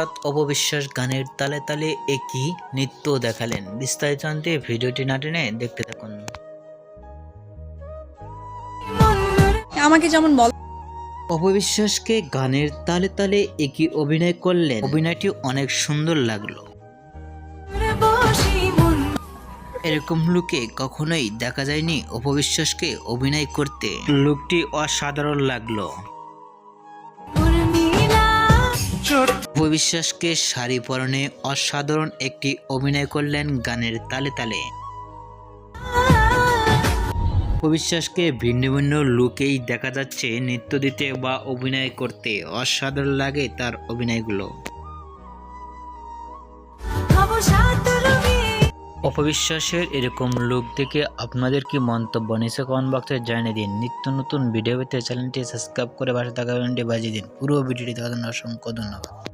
হঠাৎ অপবিশ্বাস গানের তালে তালে একই নৃত্য দেখালেন। বিস্তারিত জানতে ভিডিওটি না টেনে দেখতে থাকুন। আমাকে যেমন বল অপবিশ্বাসকে গানের তালে তালে একই অভিনয় করলেন, অভিনয়টি অনেক সুন্দর লাগলো। এরকম লুকে কখনোই দেখা যায়নি অপবিশ্বাসকে অভিনয় করতে, লুকটি অসাধারণ লাগলো। অপবিশ্বাসকে শাড়ি পরনে অসাধারণ একটি অভিনয় করলেন গানের তালে তালে। অপবিশ্বাসকে ভিন্ন ভিন্ন লুকেই দেখা যাচ্ছে নৃত্য দিতে বা অভিনয় করতে, অসাধারণ লাগে তার অভিনয়গুলো। অপবিশ্বাসের এরকম লুক দেখে আপনাদের কি মন্তব্য নিচে কমেন্ট বক্সে জানিয়ে দিন। নিত্য নতুন ভিডিও পেতে চ্যানেলটি সাবস্ক্রাইব করে পাশে থাকা ঘন্টি বাজিয়ে দিন। পুরো ভিডিওটি দেখার জন্য অসংখ্য ধন্যবাদ।